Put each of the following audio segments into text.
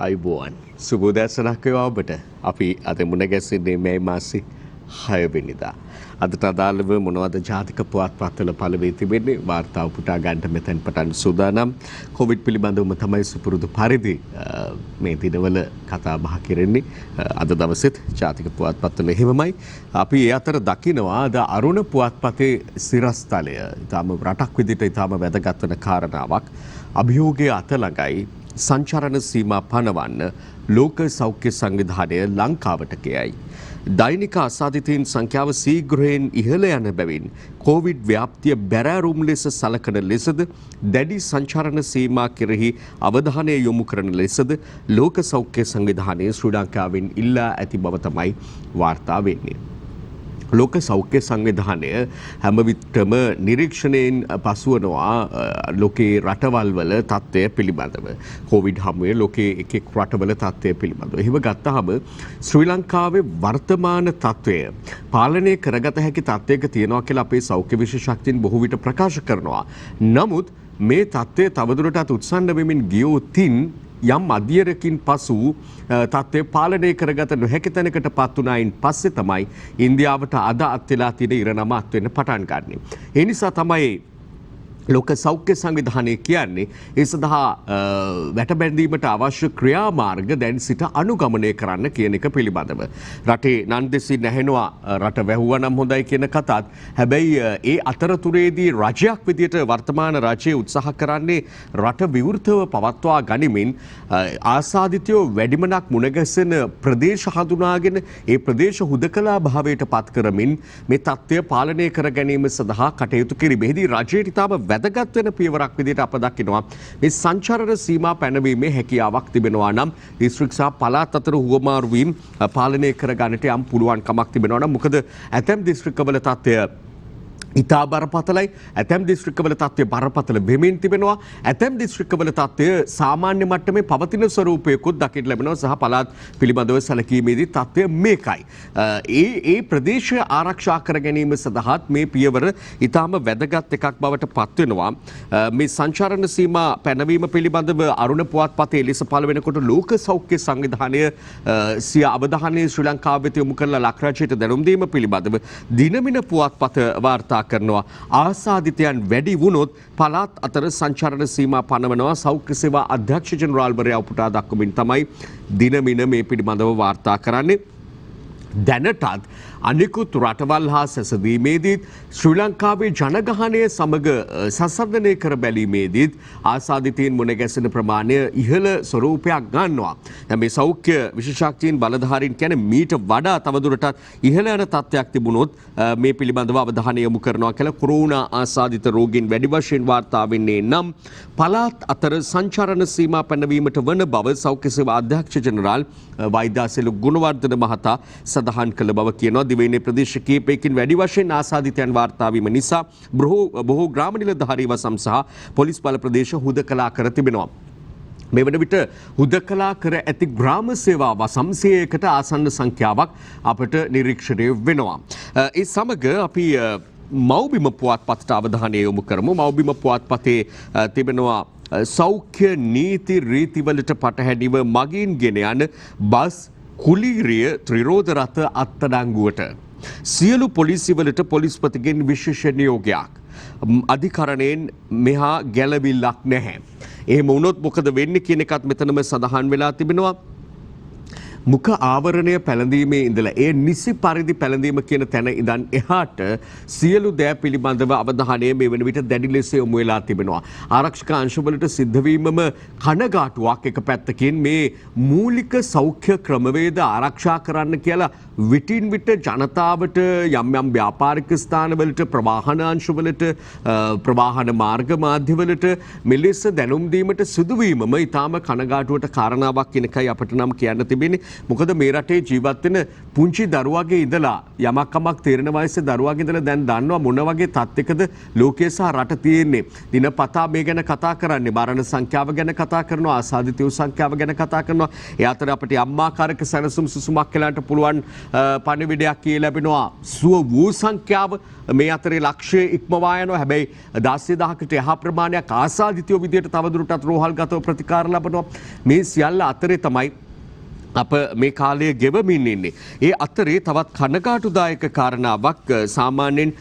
අයිබෝවන් සුබෝදෑසනක් වේවා ඔබට. අපි අද මුණ ගැසෙන්නේ මේ මාසේ 6 වෙනිදා. අදට අදාළව මොනවද ජාතික පුවත්පත්වල පළ වී තිබෙන්නේ වාර්තාව පුටා ගන්නට මෙතෙන් පටන් සූදානම්. කොවිඩ් පිළිබඳවම තමයි සුපුරුදු පරිදි මේ දිනවල කතා බහ කෙරෙන්නේ. අද දවසෙත් ජාතික පුවත්පත්වල එහෙමමයි. අපි ඒ අතර දකිනවා අද අරුණ පුවත්පතේ සිරස්තලය. ඊටම රටක් විදිහට ඊටම වැදගත් වෙන කාරණාවක්. අභියෝගයේ අත ළඟයි සංචාරන සීමා පනවන්න ලෝක සෞඛ්‍ය සංවිධානය ලංකාවට කියයි. දෛනික අසාධිතයින් සංඛ්‍යාව සීඝ්‍රයෙන් ඉහළ යන බැවින් කොවිඩ් ව්‍යාප්තිය බැරෑරුම් ලෙස සලකන ලෙසද දැඩි සංචාරන සීමා කෙරෙහි අවධානය යොමු කරන ලෙසද ලෝක සෞඛ්‍ය සංවිධානය ශ්‍රී ලංකාවෙන් ඉල්ලා ඇති බව තමයි වාර්තා වෙන්නේ. ලෝක සෞඛ්‍ය සංවිධානය හැම විටම නිරීක්ෂණයෙන් පසුවනවා ලෝකේ රටවල් වල තත්ත්වය පිළිබඳව. කොවිඩ් හමුවේ ලෝකේ එක් එක් රටවල තත්ත්වය පිළිබඳව. එහෙම ගත්තාම ශ්‍රී ලංකාවේ වර්තමාන තත්ත්වය පාලනය කරගත හැකි තත්ත්වයක තියෙනවා කියලා අපේ සෞඛ්‍ය විශේෂඥයින් බොහෝ විට ප්‍රකාශ කරනවා. නමුත් මේ තත්ත්වය තවදුරටත් උත්සන්න වෙමින් ගියොතින් යම් අධ්‍යයනකින් පසු තත්ත්වය පාලනය කරගත නොහැකි තැනකට පත් වුණායින් පස්සේ තමයි ඉන්දියාවට අද අත් වෙලා තියෙන ඉරණම අත් වෙන්න පටන් ගන්නෙ. ඒ නිසා තමයි ලෝක සෞඛ්‍ය සංවිධානය කියන්නේ ඒ සඳහා වැටබැඳීමට අවශ්‍ය ක්‍රියාමාර්ග දැන් සිට අනුගමනය කරන්න කියන එක පිළිබඳව. රටේ නන්දෙසි නැහෙනවා රට වැහුවා නම් හොඳයි කියන කතාත්. හැබැයි ඒ අතරතුරේදී රජයක් විදියට වර්තමාන රජය උත්සාහ කරන්නේ රට විවෘතව පවත්වා ගනිමින් ආසාදිතයෝ වැඩිමනක් මුණගැසෙන ප්‍රදේශ හඳුනාගෙන ඒ ප්‍රදේශ හුදකලා භාවයට පත් කරමින් මේ තත්ත්වය පාලනය කර ගැනීම සඳහා කටයුතු කිරීමේදී රජයට ඉතාම වැදගත් වෙන පියවරක් විදිහට අප දකිනවා මේ සංචාරන සීමා පැනවීමේ හැකියාවක් තිබෙනවා නම් දිස්ත්‍රික් සහ පළාත් අතර හුවමාරු වීම පාලනය කර ගන්නට යම් පුළුවන්කමක් තිබෙනවා නම් මොකද ඇතැම් දිස්ත්‍රික්කවල තත්ත්වය ඉතා බරපතලයි. ඇතැම් දිස්ත්‍රික්කවල තත්ත්වය බරපතල වෙමින් තිබෙනවා. ඇතැම් දිස්ත්‍රික්කවල තත්ත්වය සාමාන්‍ය මට්ටමේ පවතින ස්වරූපයකුත් දකින්න ලැබෙනවා සහ පළාත් පිළිබඳව සැලකීමේදී තත්ත්වය මේකයි. ඒ ප්‍රදේශය ආරක්ෂා කර ගැනීම සඳහාත් මේ පියවර ඉතාම වැදගත් එකක් බවට පත් වෙනවා. මේ සංචාරන සීමා පැනවීම පිළිබඳව අරුණ පුවත්පතේ එලෙස පළ වෙනකොට ලෝක සෞඛ්‍ය සංවිධානය සිය අවධානය ශ්‍රී ලංකාව වෙත යොමු කරලා ලක්රජයට දැනුම් දීම පිළිබඳව දිනමින පුවත්පත වාර්තා කරනවා. ආසාදිතයන් වැඩි වුණොත් පළාත් අතර සංචාරන සීමා පනවනවා. සෞඛ්‍ය සේවා අධ්‍යක්ෂ ජනරාල්වරයා උපුටා දක්වමින් තමයි දිනමින මේ පිළිබඳව වාර්තා කරන්නේ. දැනටත් අනිකුත් රටවල් හා සැසඳීමේදීත් ශ්‍රී ලංකාවේ ජනගහනය සමග සසන්දනය කර බැලීමේදීත් ආසාදිතයින් මුණ ගැසෙන ප්‍රමාණය ඉහළ ස්වරූපයක් ගන්නවා. මේ සෞඛ්‍ය විශේෂඥයින් බලධාරීන් කියන්නේ මීට වඩා තවදුරටත් ඉහළ යන තත්ත්වයක් තිබුණොත් මේ පිළිබඳව අවධානය යොමු කරනවා කියලා කොරෝනා ආසාදිත රෝගීන් වැඩි වශයෙන් වාර්තා වෙන්නේ නම් පළාත් අතර සංචාරන සීමා පැනවීමට වන බව සෞඛ්‍ය සේවා අධ්‍යක්ෂ ජනරාල් වෛද්‍යාසෙලු ගුණවර්ධන මහතා සඳහන් කළ බව කියනවා. දිවයිනේ ප්‍රදේශ කිහිපයකින් වැඩි වශයෙන් ආසාදිතයන් වාර්තා වීම නිසා බොහෝ ග්‍රාම නිලධාරී වසම් සහ පොලිස් බල ප්‍රදේශ හුදකලා කර තිබෙනවා. මේ වන විට හුදකලා කර ඇති ග්‍රාම සේවා වසම් 100කට ආසන්න සංඛ්‍යාවක් අපට නිරීක්ෂණය වෙනවා. ඒ සමග අපි මව්බිම පුවත්පතට අවධානය යොමු කරමු. මව්බිම පුවත්පතේ තිබෙනවා සෞඛ්‍ය නීති රීතිවලට පටහැනිව මගින් ගෙන යන බස් කුලීරිය ත්‍රිරෝධ රථ අත්අඩංගුවට සියලු පොලිසිවලට පොලිස්පතිගෙන් විශේෂ නියෝගයක්. අධිකරණයෙන් මෙහා ගැළවිල්ලක් නැහැ. එහෙම වුණොත් මොකද වෙන්නේ කියන එකත් මෙතනම සඳහන් වෙලා තිබෙනවා. මුඛ ආවරණය පැළඳීමේ ඉඳලා ඒ නිසි පරිදි පැළඳීම කියන තැන ඉඳන් එහාට සියලු දෑ පිළිබඳව අවධානය මේ වන විට දැඩි ලෙස යොමු වෙලා තිබෙනවා. ආරක්ෂක අංශවලට සිද්ධ වීමම කනගාටුවක් එක පැත්තකින් මේ මූලික සෞඛ්‍ය ක්‍රමවේද ආරක්ෂා කරන්න කියලා විටින් විට ජනතාවට යම් යම් ව්‍යාපාරික ස්ථානවලට ප්‍රවාහන අංශවලට ප්‍රවාහන මාර්ග මාධ්‍යවලට මෙලෙස දැනුම් දීමට සිදුවීමම ඊටාම කනගාටුවට කාරණාවක් කියන එකයි අපට නම් කියන්න තිබෙන්නේ. මොකද මේ රටේ ජීවත් වෙන පුංචි දරුවාගේ ඉඳලා යමක් කමක් තේරෙන වයසේ දරුවාගේ ඉඳලා දැන් දන්නවා මොන වගේ තත්යකද ලෝකයේ සහ රට තියෙන්නේ. දිනපතා මේ ගැන කතා කරන්නේ. මරණ සංඛ්‍යාව ගැන කතා කරනවා. ආසාදිත වූ සංඛ්‍යාව ගැන කතා කරනවා. ඒ අතර අපිට අම්මාකාරක සැනසුම් සුසුමක් කියලාට පුළුවන් පණිවිඩයක් කිය ලැබෙනවා. සුව වූ සංඛ්‍යාව මේ අතරේ ලක්ෂ්‍ය ඉක්මවා යනවා. හැබැයි 16000කට එහා ප්‍රමාණයක් ආසාදිතයෝ විදියට තවදුරටත් රෝහල්ගතව ප්‍රතිකාර ලබනවා. මේ සියල්ල අතරේ තමයි අප මේ කාලය ගෙවමින් ඉන්නේ. ඒ අතරේ තවත් කනගාටුදායක කාරණාවක් සාමාන්‍යයෙන්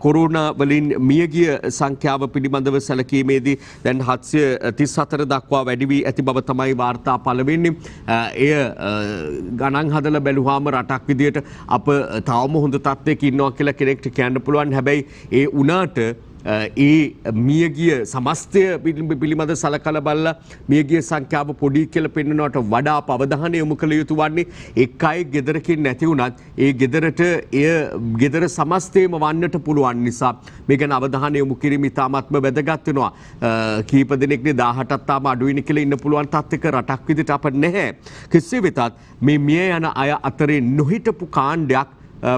කොරෝනා වලින් මියගිය සංඛ්‍යාව පිළිබඳව සැලකීමේදී දැන් 734 දක්වා වැඩි වී ඇති බව තමයි වාර්තා පළ වෙන්නේ. එය ගණන් හදලා බැලුවාම රටක් විදියට අප තවම හොඳ තත්ත්වයක ඉන්නවා කියලා කෙනෙක්ට කියන්න පුළුවන්. හැබැයි ඒ උනාට ඒ මියගිය සමස්තය පිළිබඳ සලකලා බලලා මියගිය සංඛ්‍යාව පොඩි කියලා පෙන්වනවට වඩා අවධානය යොමු කළ යුතු වන්නේ එක් අයෙක් ගෙදරකින් නැති වුණත් ඒ ගෙදරට එය ගෙදර සමස්තයම වන්නට පුළුවන් නිසා මේ ගැන අවධානය යොමු කිරීම ඉතාමත්ම වැදගත් වෙනවා. කීප දෙනෙක්නේ 18ක් තාම අඩුයිනේ කියලා ඉන්න පුළුවන් තත්ත්වයක රටක් විදිහට අප නැහැ. කෙසේ වෙතත් මේ මිය යන අය අතරේ නොහිටපු කාණ්ඩයක්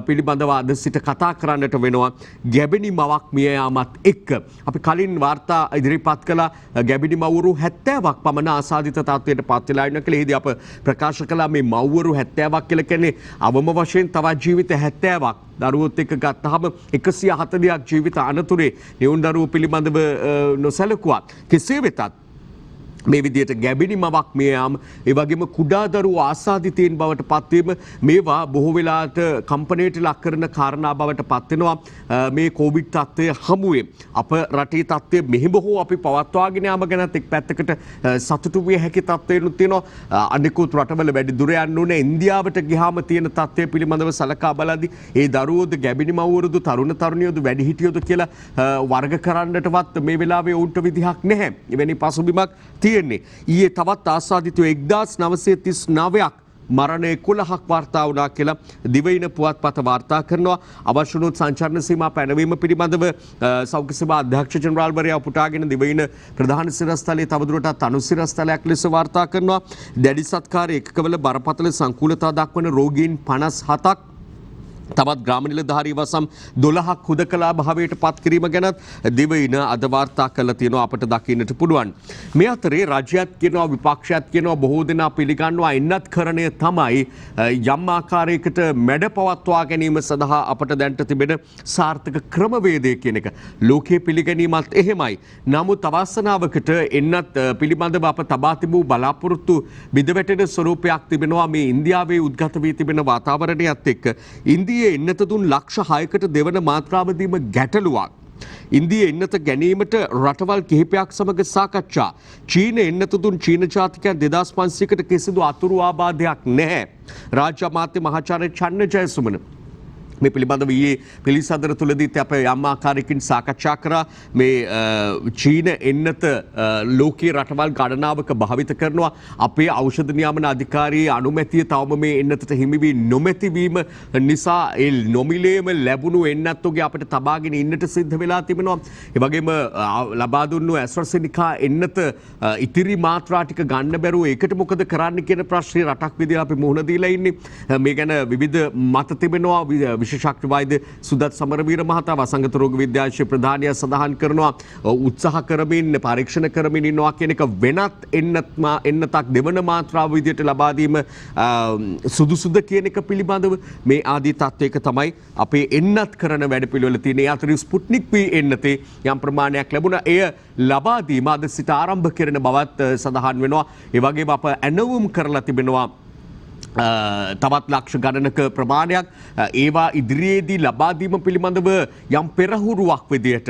පිළිබඳව අද සිට කතා කරන්නට වෙනවා. ගැබිණි මවක් මිය යාමත් එක්ක අපි කලින් වාර්තා ඉදිරිපත් කළ ගැබිණි මව්වරු 70ක් පමණ ආසාදිත තත්ත්වයට පත් වෙලා ඉන්න කියලා. එහිදී අප ප්‍රකාශ කළා මේ මව්වරු 70ක් කියලා කියන්නේ අවම වශයෙන් තවත් ජීවිත 70ක් දරුවොත් එක්ක ගත්තාම 140ක් ජීවිත අනතුරේ නිවුන් දරුවෝ පිළිබඳව නොසැලකුවා. කෙසේ වෙතත් මේ විදියට ගැබිණි මවක් මිය යාම ඒ වගේම කුඩා දරුවෝ ආසාදිතයින් බවට පත්වීම මේවා බොහෝ වෙලාවට කම්පණයට ලක් කරන කාරණා බවට පත් වෙනවා. මේ කොවිඩ් තත්ත්වය හමුවේ අප රටේ තත්ත්වය මෙහි බොහෝ අපි පවත්වාගෙන යාම ගැනත් එක් පැත්තකට සතුටු විය හැකි තත්ත්වයනුත් තියෙනවා. අනිකුත් රටවල වැඩි දුර යන්න ඕනේ. ඉන්දියාවට ගියාම තියෙන තත්ත්වය පිළිබඳව සලකා බලද්දී ඒ දරුවෝද ගැබිණි මව්වරුද තරුණ තරුණියෝද වැඩිහිටියෝද කියලා වර්ග කරන්නටවත් මේ වෙලාවේ උන්ට විදිහක් නැහැ. එවැනි පසුබිමක් තියෙන්නේ. ඊයේ තවත් ආසාදිතයෝ 1939ක් මරණ 11ක් වාර්තා වුණා කියලා දිවයින පුවත්පත වාර්තා කරනවා. අවශ්‍ය වුණොත් සංචාරණ සීමා පැනවීම පිළිබඳව සෞඛ්‍ය සේවා අධ්‍යක්ෂ ජනරාල්වරයා උපුටාගෙන දිවයින ප්‍රධාන සිරස්තලයේ තවදුරටත් අනුසිරස්තලයක් ලෙස වාර්තා කරනවා. දැඩි සත්කාර ඒකකවල බරපතල සංකූලතා දක්වන රෝගීන් 57ක් තවත් ග්‍රාම නිලධාරී වසම් 12ක් හුදකලා භාවයට පත් කිරීම ගැනත් දිවයින අද වාර්තා කරලා තියෙනවා අපට දකින්නට පුළුවන්. මේ අතරේ රජයත් කියනවා විපක්ෂයත් කියනවා බොහෝ දෙනා පිළිගන්නවා එන්නත් කරණය තමයි යම් ආකාරයකට මැඩ පවත්වා ගැනීම සඳහා අපට දැන්ට තිබෙන සාර්ථක ක්‍රමවේදය කියන එක. ලෝකයේ පිළිගැනීමත් එහෙමයි. නමුත් අවසනාවකට එන්නත් පිළිබඳව අප තබා තිබූ බලාපොරොත්තු බිඳවැටෙන ස්වරූපයක් තිබෙනවා මේ ඉන්දියාවේ උද්ගත වී තිබෙන වාතාවරණයත් එක්ක. ඉන්දියේ එන්නත දුන් ලක්ෂ 6කට දෙවන මාත්‍රාවදීම ගැටලුවක්. ඉන්දියේ එන්නත ගැනීමට රටවල් කිහිපයක් සමග සාකච්ඡා. චීන එන්නත දුන් චීන ජාතිකයන් 2500කට කිසිදු අතුරු ආබාධයක් නැහැ. රාජ්‍ය අමාත්‍ය මහාචාර්ය චන්න ජයසුමන මේ පිළිබඳව ඊයේ පිළිසඳර තුලදීත් අප යම් ආකාරයකින් සාකච්ඡා කරා. මේ චීන එන්නත ලෝකීය රටවල් ගණනාවක භාවිත කරනවා. අපේ ඖෂධ නියාමන අධිකාරියේ අනුමැතිය තවම මේ එන්නතට හිමි වී නොමැති වීම නිසා ඒ නොමිලේම ලැබුණු එන්නත්තුගේ අපිට තබාගෙන ඉන්නට සිද්ධ වෙලා තිබෙනවා. ඒ වගේම ලබා දුන්නු ඇස්ට්‍රාසෙනිකා එන්නත ඉතිරි මාත්‍රා ටික ගන්න බැරුව ඒකට මොකද කරන්න කියන ප්‍රශ්නේ රටක් විදිහට අපි මුහුණ දීලා ඉන්නේ. මේ ගැන විවිධ මත තිබෙනවා. විශේෂඥ වෛද්‍ය සුදත් සමරවීර මහතා වසංගත රෝග විද්‍යාංශයේ ප්‍රධානියා සඳහන් කරනවා උත්සාහ කරමින් පරීක්ෂණ කරමින් ඉන්නවා කියන එක වෙනත් එන්නතක් දෙවන මාත්‍රාව විදිහට ලබා දීම සුදුසුද කියන එක පිළිබඳව මේ ආදී තත්වයක තමයි අපේ එන්නත් කරන වැඩපිළිවෙල තියෙන. ඒ අතර ස්පුට්නික් V එන්නතේ යම් ප්‍රමාණයක් ලැබුණා. එය ලබා දීම අද සිට ආරම්භ කරන බවත් සඳහන් වෙනවා. ඒ වගේම අප ඇනවුම් කරලා තිබෙනවා තවත් ලක්ෂ ගණනක ප්‍රමාණයක්. ඒවා ඉදිරියේදී ලබා දීම පිළිබඳව යම් පෙරහුරුවක් විදියට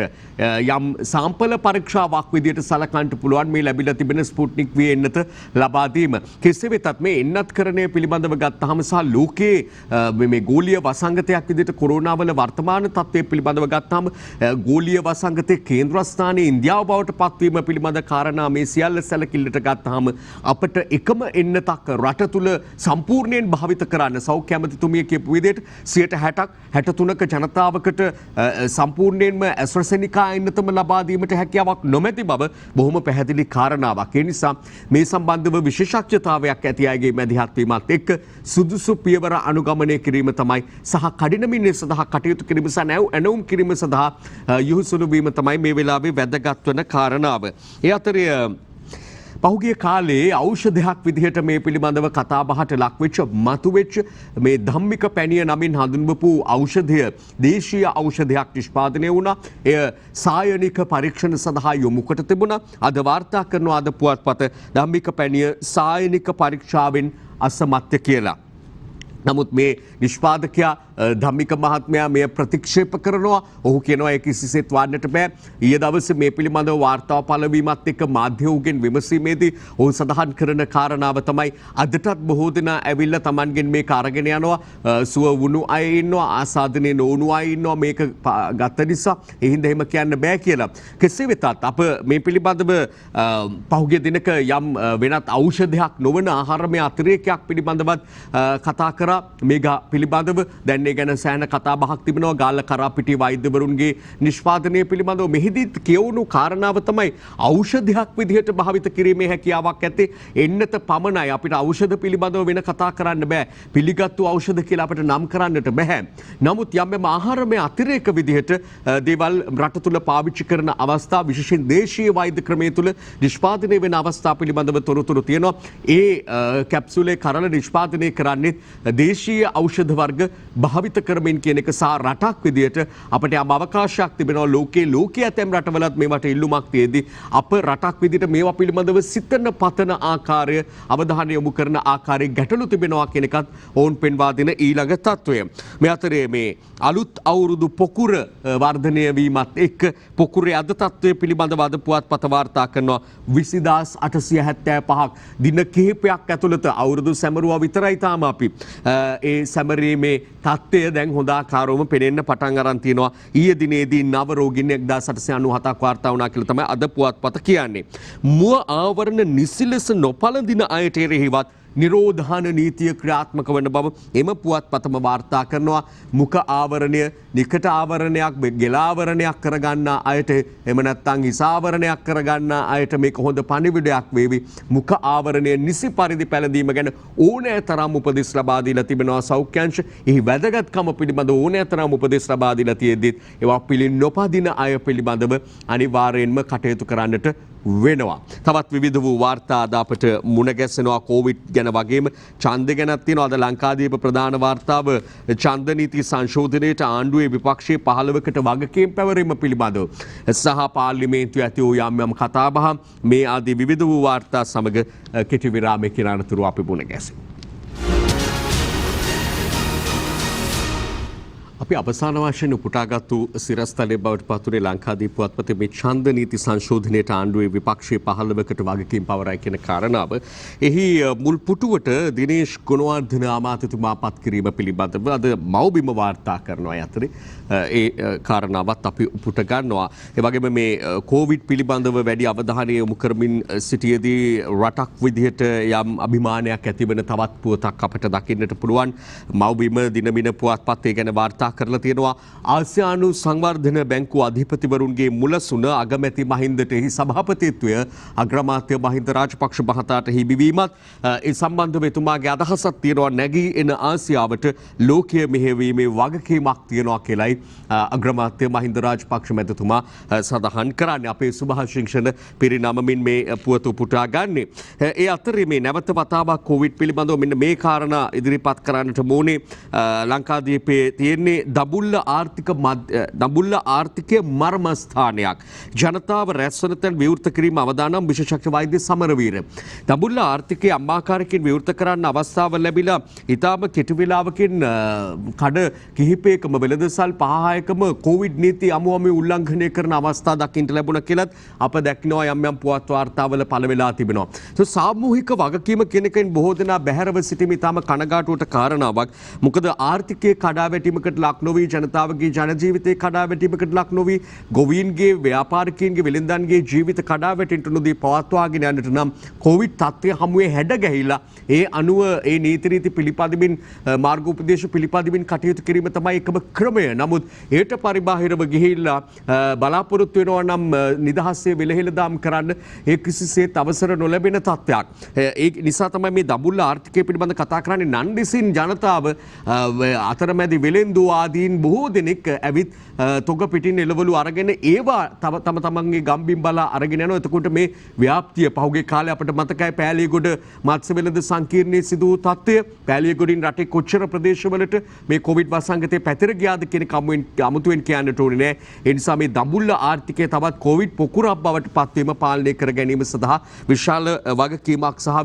යම් සාම්පල පරීක්ෂාවක් විදියට සලකන්නට පුළුවන් මේ ලැබිලා තිබෙන ස්පුට්නික් V එන්නත ලබා දීම. කෙසේ වෙතත් මේ එන්නත්කරණය පිළිබඳව ගත්තාම සහ ලෝකයේ මේ ගෝලීය වසංගතයක් විදියට කොරෝනා වල වර්තමාන තත්ත්වය පිළිබඳව ගත්තාම ගෝලීය වසංගතයේ කේන්ද්‍රස්ථානයේ ඉන්දියාව බවට පත්වීම පිළිබඳ කාරණා මේ සියල්ල සැලකිල්ලට ගත්තාම අපට එකම එන්නතක් රට තුල සම්පූර්ණ සම්පූර්ණයෙන් භාවිත කරන්න සෞඛ්‍ය ඇමතිතුමිය කියපු විදිහට 60%ක් 63ක ජනතාවකට සම්පූර්ණයෙන්ම ඇස්ට්‍රාසෙනිකා එන්නතම ලබා දීමට හැකියාවක් නොමැති බව බොහොම පැහැදිලි කාරණාවක්. ඒ නිසා මේ සම්බන්ධව විශේෂඥතාවයක් ඇති අයගේ මැදිහත් වීමත් එක්ක සුදුසු පියවර අනුගමනය කිරීම තමයි සහ කඩිනමින් සඳහා කටයුතු කිරීම සහ ඇනවුම් කිරීම සඳහා යොහුසුළු වීම තමයි මේ වෙලාවේ වැදගත් වන කාරණාව. ඒ අතරේ පහුගිය කාලේ ඖෂධයක් විදිහට මේ පිළිබඳව කතාබහට ලක්වෙච්ච මතුවෙච්ච මේ ධම්මික පැණිය නමින් හඳුන්වපු ඖෂධය දේශීය ඖෂධයක් නිෂ්පාදනය වුණා. එය සායනික පරීක්ෂණ සඳහා යොමු කොට තිබුණා. අද වාර්තා කරන අද පුවත්පත ධම්මික පැණිය සායනික පරීක්ෂාවෙන් අසමත්ය කියලා. නමුත් මේ නිෂ්පාදකයා ධම්මික මහත්මයා මෙය ප්‍රතික්ෂේප කරනවා. ඔහු කියනවා ඒක කිසිසේත් වන්නට බෑ. ඊයේ දවසේ මේ පිළිබඳව වාර්තාව පළවීමත් එක්ක මාධ්‍යවුන්ගෙන් විමසීමේදී ඔහු සඳහන් කරන කාරණාව තමයි අදටත් බොහෝ දෙනා ඇවිල්ලා Tamanගෙන් මේක අරගෙන යනවා. සුව වුණු අය ඉන්නවා, ආසාදනයේ නොවුණු අය ඉන්නවා මේක ගත්ත නිසා. ඒ හින්දා එහෙම කියන්න බෑ කියලා. කෙසේ වෙතත් අප මේ පිළිබඳව පහුගිය දිනක යම් වෙනත් ඖෂධයක් නොවන ආහාරමය අතිරේකයක් පිළිබඳවත් කතා කරා. මේක පිළිබඳව දැන් ඒ ගැන සෑහෙන කතා බහක් තිබෙනවා. ගාල්ල කරාපිටිය වෛද්‍යවරුන්ගේ නිෂ්පාදනය පිළිබඳව මෙහිදීත් කියවුණු කාරණාව තමයි ඖෂධයක් විදිහට භාවිත කිරීමේ හැකියාවක් ඇත්තේ එන්නත පමණයි. අපිට ඖෂධ පිළිබඳව වෙන කතා කරන්න බෑ. පිළිගත්තු ඖෂධ කියලා අපිට නම් කරන්නට බෑ. නමුත් යම් ආහාරමය අතිරේක විදිහට දේවල් රට තුල පාවිච්චි කරන අවස්ථා විශේෂයෙන් දේශීය වෛද්‍ය ක්‍රමයේ තුල නිෂ්පාදනය වෙන අවස්ථා පිළිබඳව තොරතුරු තියෙනවා. ඒ කැප්සූලේ කරල නිෂ්පාදනය කරන්නේ දේශීය ඖෂධ වර්ග භාවිත කරමින් කියන එක සහ රටක් විදියට අපිට යම් අවකාශයක් තිබෙනවා ලෝකයේ ඇතැම් රටවලත් මේවට ඉල්ලුමක් තියෙද්දි අප රටක් විදියට මේවා පිළිබඳව සිතන පතන ආකාරය අවධානය යොමු කරන ආකාරයේ ගැටලු තිබෙනවා කියන එකත් ඔවුන් පෙන්වා දෙන ඊළඟ තත්වය. මේ අතරේ මේ අලුත් අවුරුදු පොකුර වර්ධනය වීමත් එක්ක පොකුරේ අද තත්වය පිළිබඳව අද පුවත්පත වාර්තා කරනවා 20875ක් දින කිහිපයක් ඇතුළත අවුරුදු සැමරුවා විතරයි තාම අපි ඒ සැමරීමේ තත්ත්වය දැන් හොඳ ආකාරවම පෙනෙන්න පටන් අරන් තියෙනවා. ඊයේ දිනේදී නව රෝගීන් 1897ක් වාර්තා වුණා කියලා තමයි අද පුවත්පත කියන්නේ. මුව ආවරණ නිසි ලෙස නොපළඳින අයට එරෙහිවත් නිරෝධාන නීතිය ක්‍රියාත්මක වන බව එම පුවත්පතම වාර්තා කරනවා. මුඛ ආවරණය නිකට ආවරණයක් ගෙලාවරණයක් කරගන්නා අයට එම නැත්නම් ඉසාවරණයක් කරගන්නා අයට මේක හොඳ පණිවිඩයක් වේවි. මුඛ ආවරණය නිසි පරිදි පැළඳීම ගැන ඕනෑ තරම් උපදෙස් ලබා දීලා තිබෙනවා සෞඛ්‍යංශ. එහි වැදගත්කම පිළිබඳව ඕනෑ තරම් උපදෙස් ලබා දීලා තියෙද්දිත් ඒවා පිළින් නොපදින අය පිළිබඳව අනිවාර්යයෙන්ම කටයුතු කරන්නට වෙනවා. තවත් විවිධ වූ වාර්තා අද අපට මුණ ගැසෙනවා කෝවිඩ් ගැන වගේම ඡන්ද ගැනත් තියෙනවා. අද ලංකාදීප ප්‍රධාන වාර්තාව ඡන්ද නීති සංශෝධනයේට ආණ්ඩුවේ විපක්ෂයේ 15කට වගකීම් පැවරීම පිළිබඳව සහ පාර්ලිමේන්තුවේ ඇති වූ යම් කතාබහ මේ ආදී විවිධ වූ වාර්තා සමග කෙටි විරාමයකින් අනතුරු අපි මුණ ගැසෙමු. අපි අවසාන වශයෙන් උපුටාගත්තු සිරස්තලයේ බවට පත්වුණේ ලංකාදීප පුවත්පතේ මේ ඡන්ද නීති සංශෝධනයට ආණ්ඩුවේ විපක්ෂයේ 15කට වගකීම් පවරයි කියන කාරණාව. එහි මුල් පුටුවට දිනේෂ් ගුණවර්ධන අමාත්‍යතුමා පත් කිරීම පිළිබඳව අද මව්බිම වාර්තා කරනවා. අතරේ ඒ කාරණාවත් අපි උපුට ගන්නවා. ඒ වගේම මේ කෝවිඩ් පිළිබඳව වැඩි අවධානය යොමු කරමින් සිටියේදී රටක් විදිහට යම් අභිමානයක් ඇතිවන තවත් පුවතක් අපට දකින්නට පුළුවන්. මව්බිම දිනමින පුවත්පතේ ගැන වාර්තා කරලා තියෙනවා. ආසියානු සංවර්ධන බැංකුව අධිපතිවරුන්ගේ මුලසුන අගමැති මහින්දට එහි සභාපතිත්වය අග්‍රාමාත්‍ය මහින්ද රාජපක්ෂ මහතාට හිමිවීමත් ඒ සම්බන්ධව එතුමාගේ අදහසක් තියෙනවා. නැගී එන ආසියාවට ලෝකීය මෙහෙයවීමේ වගකීමක් තියෙනවා කියලයි අග්‍රාමාත්‍ය මහින්ද රාජපක්ෂ මැතිතුමා සඳහන් කරන්නේ. අපේ සුභාශිංසන පිරිනමමින් මේ පුවත උපුටා ගන්නේ. ඒ අතරේ මේ නැවත වතාවක් කොවිඩ් පිළිබඳව මෙන්න මේ කාරණා ඉදිරිපත් කරන්නට ඕනේ. ලංකාදීපේ තියෙන්නේ දඹුල්ල ආර්ථිකයේ මර්මස්ථානයක්. ජනතාව රැස්වන තැන් විවෘත කිරීම අවදානම් විශේෂඥ වෛද්‍ය සමරවීර. දඹුල්ල ආර්ථිකයේ අම්මාකාරකින් විවෘත කරන්න අවස්ථාව ලැබිලා ඉතාම කෙටි වේලාවකින් කඩ කිහිපයකම වෙළඳසල් 5-6කම කොවිඩ් නීති අමුමි උල්ලංඝනය කරන අවස්ථා දකින්න ලැබුණා කියලත් අප දැක්නවා යම් පුවත් වාර්තාවල පළ වෙලා තිබෙනවා. සාමූහික වගකීම කියන එකෙන් බොහෝ දෙනා බැහැරව සිටීම ඉතාම කනගාටුවට කාරණාවක්. මොකද ආර්ථිකයේ කඩාවැටීමකට ලක් ලක් නොවී ජනතාවගේ ජන ජීවිතේ කඩා වැටීමකට ලක් නොවී ගොවීන්ගේ ව්‍යාපාරිකයින්ගේ වෙළෙන්දන්ගේ ජීවිත කඩා වැටෙන්නට නොදී පවත්වාගෙන යන්නට නම් කොවිඩ් තත්ත්වය හමුවේ හැඩ ගැහිලා ඒ අනුව ඒ නීති රීති පිළිපදිමින් මාර්ගෝපදේශ පිළිපදිමින් කටයුතු කිරීම තමයි එකම ක්‍රමය. නමුත් ඒට පරිබාහිරව ගිහිල්ලා බලාපොරොත්තු වෙනවා නම් නිදහසේ වෙලහෙළදාම් කරන්න ඒ කිසිසේත් අවසර නොලැබෙන තත්ත්වයක්. ඒ නිසා තමයි මේ දඹුල්ල ආර්ථිකය පිළිබඳ කතා කරන්නේ. නන්දිසින් ජනතාව අතරමැදි වෙළෙන්දු ආදීන් බොහෝ දෙනෙක් ඇවිත් තොග පිටින් එළවලු අරගෙන ඒවා තම තමන්ගේ ගම්බිම් බලා අරගෙන යනවා. එතකොට මේ ව්‍යාප්තිය පහුගිය කාලේ අපිට මතකයි පෑලියගොඩ මත්ස්‍ය වෙළඳ සංකීර්ණයේ සිදු වූ තත්ත්වය. පෑලියගොඩින් රටේ කොච්චර ප්‍රදේශවලට මේ කොවිඩ් වසංගතය පැතිර ගියාද කියන අමුතුවෙන් කියන්නට ඕනේ නෑ. ඒ නිසා මේ දඹුල්ල ආර්ථිකය තවත් කොවිඩ් පොකුරක් බවට පත්වීම පාලනය කර ගැනීම සඳහා විශාල වගකීමක් සහ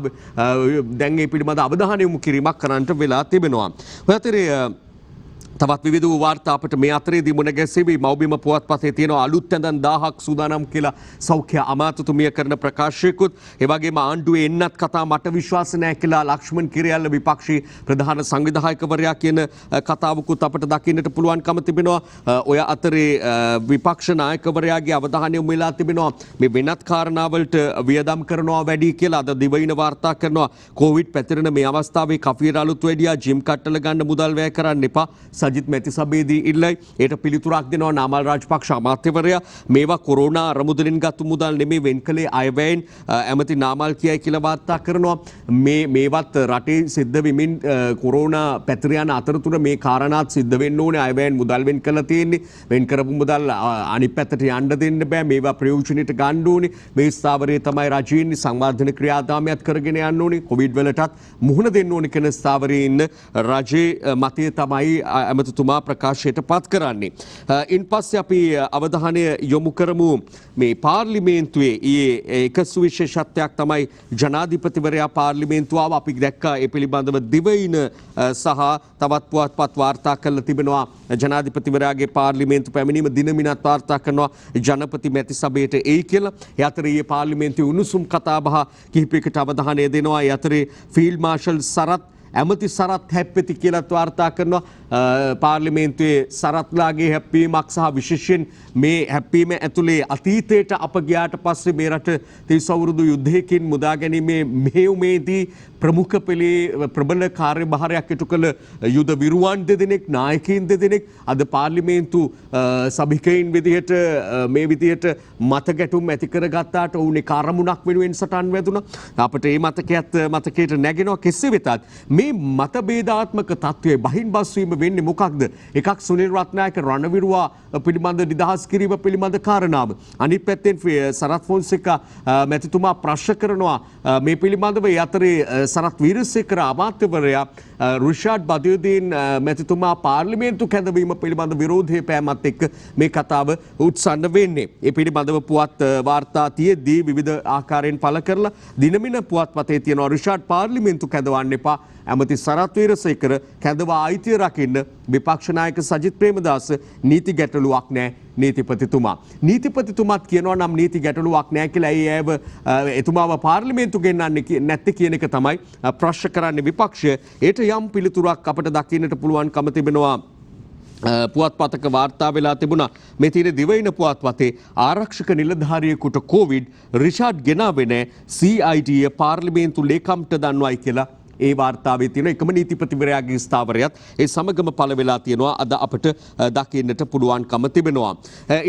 දැන් ඒ පිළිබඳ අවධානය යොමු කිරීමක් කරන්නට වෙලා තිබෙනවා. ඔය අතරේ තවත් විවිධ වාර්තා අපිට මේ අතරේදී මුණ ගැසෙවි. මව්බිම පුවත්පතේ තියෙන අලුත් ඇඳන් 1000ක් සූදානම් කියලා සෞඛ්‍ය අමාත්‍යතුමිය කරන ප්‍රකාශයකුත් ඒ වගේම ආණ්ඩුවේ එන්නත් කතා මට විශ්වාස නැහැ කියලා ලක්ෂ්මන් කිරියල්ල විපක්ෂී ප්‍රධාන සංවිධායකවරයා කියන කතාවකුත් අපිට දකින්නට පුළුවන්කම තිබෙනවා. ඔය අතරේ විපක්ෂ නායකවරයාගේ අවධානය යොමු වෙලා තිබෙනවා මේ වෙනත් කාරණාවලට වියදම් කරනවා වැඩි කියලා. අද දිවයින වාර්තා කරනවා කොවිඩ් පැතිරෙන මේ අවස්ථාවේ කෆීර අලුත් වැඩියා ජිම් කට්ටල ගන්න මුදල් වැය කරන්න එපා. සජිත් මැතිසබේදී ඉල්ලයි. ඒට පිළිතුරක් දෙනවා නාමල් රාජපක්ෂ අමාත්‍යවරයා. මේවා කොරෝනා අරමුදලින් ගත්තු මුදල් නෙමේ වෙන් කළේ අයවැයෙන් ඇමති නාමල් කියයි කියලා වාර්තා කරනවා. මේවත් රටේ සිද්ධ වෙමින් කොරෝනා පැතිර යන අතරතුර මේ කාරණාත් සිද්ධ වෙන්න ඕනේ. අයවැයෙන් මුදල් වෙන් කළා තියෙන්නේ. වෙන් කරපු මුදල් අනිත් පැත්තට යන්න දෙන්න බෑ. මේවා ප්‍රයෝජනෙට ගන්න ඕනේ. මේ ස්ථාවරයේ තමයි රජයෙන් සංවර්ධන ක්‍රියාදාමයක් කරගෙන යන්න ඕනේ. කොවිඩ් වලටත් මුහුණ දෙන්න ඕනේ කියන ස්ථාවරයේ ඉන්න රජයේ මතය තමයි ඇමතිතුමා ප්‍රකාශයට පත් කරන්නේ. ඉන් පස්සේ අපි අවධානය යොමු කරමු මේ පාර්ලිමේන්තුවේ ඊයේ එක සුවිශේෂත්වයක් තමයි ජනාධිපතිවරයා පාර්ලිමේන්තුව අපි දැක්කා. ඒ පිළිබඳව දිවයින සහ තවත් පුවත්පත් වාර්තා කරලා තිබෙනවා. ජනාධිපතිවරයාගේ පාර්ලිමේන්තු පැමිණීම දිනමිනත් වාර්තා කරනවා ජනපති මැතිසභයට එයි කියලා. ඒ අතරේ පාර්ලිමේන්තුවේ උණුසුම් කතාබහ කිහිපයකට අවධානය දෙනවා. ඒ අතරේ ෆීල්ඩ් මාර්ෂල් සරත් ඇමති සරත් හැප්පෙති කියලත් වාර්තා කරනවා. පාර්ලිමේන්තුවේ සරත්ලාගේ හැප්පීමක් සහ විශේෂයෙන් මේ හැප්පීම ඇතුලේ අතීතයට අප ගියාට පස්සේ මේ රට 30 අවුරුදු යුද්ධයකින් මුදා ගැනීමේ මෙහෙයුමේදී ප්‍රමුඛ පෙළේ ප්‍රබල කාර්යභාරයක් ඉටු කළ යුද විරුවන් දෙදෙනෙක් නායකයින් දෙදෙනෙක් අද පාර්ලිමේන්තු සභිකයින් විදිහට මේ විදිහට මත ගැටුම් ඇති කරගත්තාට ඔවුන් ඒ අරමුණක් වෙනුවෙන් සටන් වැදුණා. අපිට මේ මතකයට නැගෙනවා. කෙසේ වෙතත් මේ මතභේදාත්මක තත්ත්වයේ බහින් බස්වීම වෙන්නේ මොකක්ද? එකක් සුනිල් රත්නායක රණවිරුවා පිළිබඳ නිදහස් කිරීම පිළිබඳ කාරණාව. අනිත් පැත්තෙන් සරත් ෆොන්සේකා මැතිතුමා ප්‍රශ්න කරනවා මේ පිළිබඳව. ඒ අතරේ සරත් වීරසේකර අමාත්‍යවරයා රුෂාඩ් බදියුදීන් මැතිතුමා පාර්ලිමේන්තු කැඳවීම පිළිබඳ විරෝධය පෑමත් එක්ක මේ කතාව උත්සන්න වෙන්නේ. ඒ පිළිබඳව පුවත් වාර්තා තියේදී විවිධ ආකාරයෙන් පළ කරලා දිනමින පුවත්පතේ තියෙනවා රුෂාඩ් පාර්ලිමේන්තු කැඳවන්න එපා. ඇමති සරත් වීරසේකර කැඳවා අයිතිය රකින්න විපක්ෂ නායක සජිත් ප්‍රේමදාස නීති ගැටලුවක් නැහැ නීතිපතිතුමා. නීතිපතිතුමාත් කියනවා නම් නීති ගැටලුවක් නැහැ කියලා. එතුමාව පාර්ලිමේන්තු ගෙන්නන්නේ නැත්තේ කියන එක තමයි ප්‍රශ්න කරන්නේ විපක්ෂය. ඒට යම් පිළිතුරක් අපට දකින්නට පුළුවන්කම තිබෙනවා. පුවත්පතක වාර්තා වෙලා තිබුණා. මේ තියෙන දිවයින පුවත්පතේ ආරක්ෂක නිලධාරියෙකුට කොවිඩ් රිෂාඩ් ගෙනාවේ නැහැ. CID පාර්ලිමේන්තු ලේකම්ට දන්වයි කියලා ඒ වාර්තාවේ තියෙන එකම නීතිපතිවරයාගේ ස්ථාවරයත් ඒ සමගම පළ වෙලා තියෙනවා. අද අපට දකින්නට පුළුවන්කම තිබෙනවා.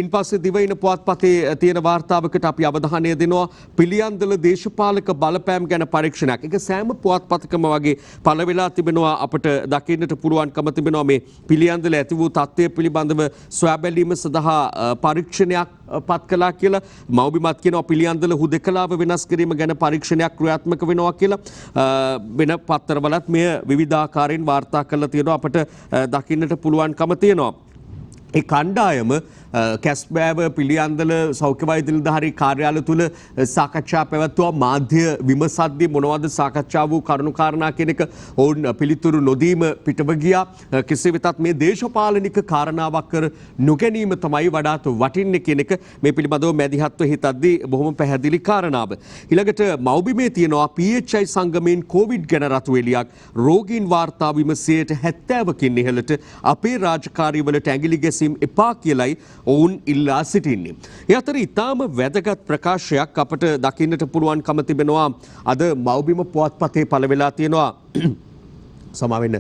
ඉන් පස්සේ දිවයින පුවත්පතේ තියෙන වාර්තාවකට අපි අවධානය දෙනවා පිළියන්දල දේශපාලක බලපෑම් ගැන පරීක්ෂණයක්. ඒක සෑම පුවත්පතකම වගේ පළ වෙලා තිබෙනවා. අපට දකින්නට පුළුවන්කම තිබෙනවා මේ පිළියන්දල ඇති වූ තත්ත්වය පිළිබඳව සොයා බැලීම සඳහා පරීක්ෂණයක් පත් කළා කියලා. මව්බිමත් කියනවා පිළියන්දල හුදකලාව වෙනස් කිරීම ගැන පරීක්ෂණයක් ක්‍රියාත්මක වෙනවා කියලා. වෙන පත්තරවලත් මෙය විවිධාකාරයෙන් වාර්තා කරලා තියෙනවා. අපට දකින්නට පුළුවන්කම තියෙනවා. ඒ කණ්ඩායම කැස්බෑව පිළියන්දල සෞඛ්‍ය වෛද්‍ය නිලධාරී කාර්යාලය තුල සාකච්ඡා පැවැත්වුවා. මාධ්‍ය විමසද්දී මොනවද සාකච්ඡා වූ කරුණු කාරණා කියන එක ඔවුන් පිළිතුරු නොදීම පිටව ගියා. කෙසේ වෙතත් මේ දේශපාලනික කාරණාවක් කර නොගැනීම තමයි වඩාත් වටින්නේ කියන එක මේ පිළිබඳව මැදිහත්ව හිතද්දී බොහොම පැහැදිලි කාරණාව. ඊළඟට මව්බිමේ තියෙනවා PHI සංගමයෙන් කොවිඩ් ගැන රතු එළියක්. රෝගීන් වාර්තා වීම 70%කින් ඉහළට. අපේ රාජකාරිවලට ඇඟිලි ගැසීම් එපා කියලයි ඔවුන් ඉල්ලා සිටින්නේ. ඒ අතර ඉතාම වැදගත් ප්‍රකාශයක් අපට දකින්නට පුළුවන්කම තිබෙනවා. අද මව්බිම පුවත්පතේ පළ වෙලා තියෙනවා. සමාවෙන්න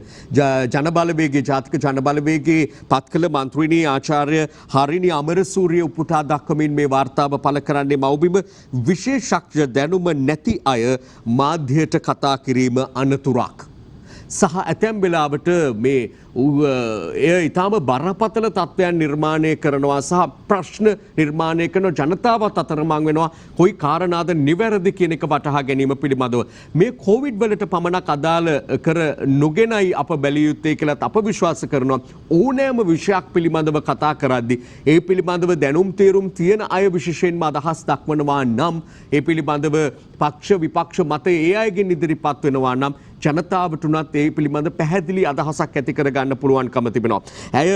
ජනබලවේගේ ජාතික ජනබලවේගේ පත් කළ මන්ත්‍රීණී ආචාර්ය හරිනි අමරසූරිය උපුටා දක්වමින් මේ වාර්තාව පළ කරන්නේ මව්බිම විශේෂඥ දැනුම නැති අය මාධ්‍යයට කතා කිරීම අනතුරක්. සහ ඇතැම් වෙලාවට මේ එය ඉතාම බරපතල තත්ත්වයන් නිර්මාණය කරනවා සහ ප්‍රශ්න නිර්මාණය කරන ජනතාවත් අතරමං වෙනවා. කොයි කාරණාද නිවැරදි කියන එක වටහා ගැනීම පිළිබඳව මේ කොවිඩ් වලට පමණක් අදාළ කර නොගෙනයි අප බැලිය යුත්තේ කියලාත් අප විශ්වාස කරනවා. ඕනෑම විෂයක් පිළිබඳව කතා කරද්දී ඒ පිළිබඳව දැනුම් තේරුම් තියෙන අය විශේෂයෙන්ම අදහස් දක්වනවා නම් ඒ පිළිබඳව පක්ෂ විපක්ෂ මත ඒ අයගෙන් ඉදිරිපත් වෙනවා නම් ජනතාවට උනත් ඒ පිළිබඳ පැහැදිලි අදහසක් ඇති කරගන්න පුළුවන්කම තිබෙනවා. ඇය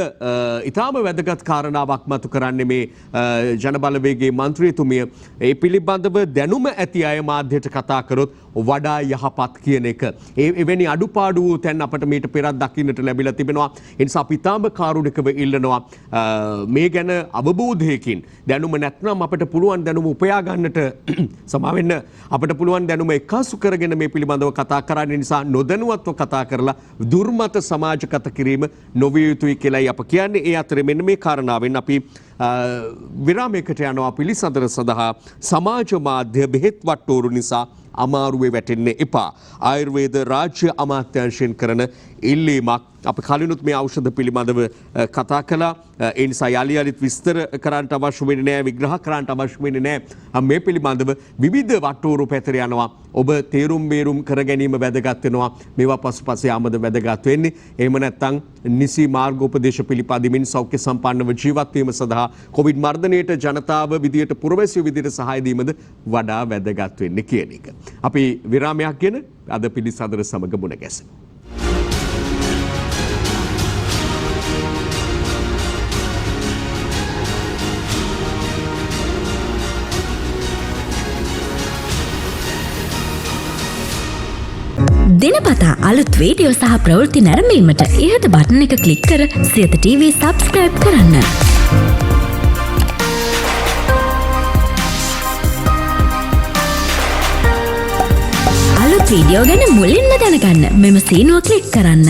ඊටාම වැදගත් කාරණාවක් මතු කරන්නේ මේ ජනබලවේගයේ මන්ත්‍රීතුමිය ඒ පිළිබඳව දැනුම ඇති අය මාධ්‍යයට කතා කරොත් වඩා යහපත් කියන එක. එවැනි අඩුපාඩු තැන් අපට මීට පෙරත් දකින්නට ලැබිලා තිබෙනවා. ඒ නිසා අපි ඊටාම කාරුණිකව ඉල්ලනවා මේ ගැන අවබෝධයකින් දැනුම නැත්නම් අපට පුළුවන් දැනුම උපයා ගන්නට සමාවෙන්න අපට පුළුවන් දැනුම එකසු කරගෙන මේ පිළිබඳව කතා කරන්න නිසා නොදැනුවත්ව කතා කරලා දුර්මත සමාජගත කිරීම නොවිය යුතුයි කියලායි අප කියන්නේ. ඒ අතරේ මෙන්න මේ කාරණාවෙන් අපි විරාමයකට යනවා. පිළිසඳර සඳහා සමාජ මාධ්‍ය බෙහෙත් වට්ටෝරු නිසා අමාරුවේ වැටෙන්න එපා. ආයුර්වේද රාජ්‍ය අමාත්‍යාංශයෙන් කරන ඉල්ලීමක්. අපි කලිනුත් මේ ඖෂධ පිළිබඳව කතා කළා. ඒ නිසා යලියලිත් විස්තර කරන්නට අවශ්‍ය වෙන්නේ නැහැ, විග්‍රහ කරන්නට අවශ්‍ය වෙන්නේ නැහැ. මේ පිළිබඳව විවිධ වට්ටෝරු පැතර යනවා. ඔබ තේරුම් බේරුම් කර ගැනීම වැදගත් වෙනවා. මේවා පසුපස යාමද වැදගත් වෙන්නේ. එහෙම නැත්නම් නිසි මාර්ගෝපදේශ පිළිපදිමින් සෞඛ්‍ය සම්පන්නව ජීවත් වීම සඳහා කොවිඩ් මර්ධනයට ජනතාව විදියට පුරවැසියෝ විදියට සහාය දීමද වඩා වැදගත් වෙන්නේ කියන එක. අපි විරාමයක් ගෙන අද පිළිසඳර සමග මුණ ගැසෙමු. දිනපතා අලුත් වීඩියෝ සහ ප්‍රවෘත්ති නැරඹීමට ඉහත බටන් එක ක්ලික් කර සියත TV සබ්ස්ක්‍රයිබ් කරන්න. අලුත් වීඩියෝ ගැන මුලින්ම දැනගන්න මෙම සීනුව ක්ලික් කරන්න.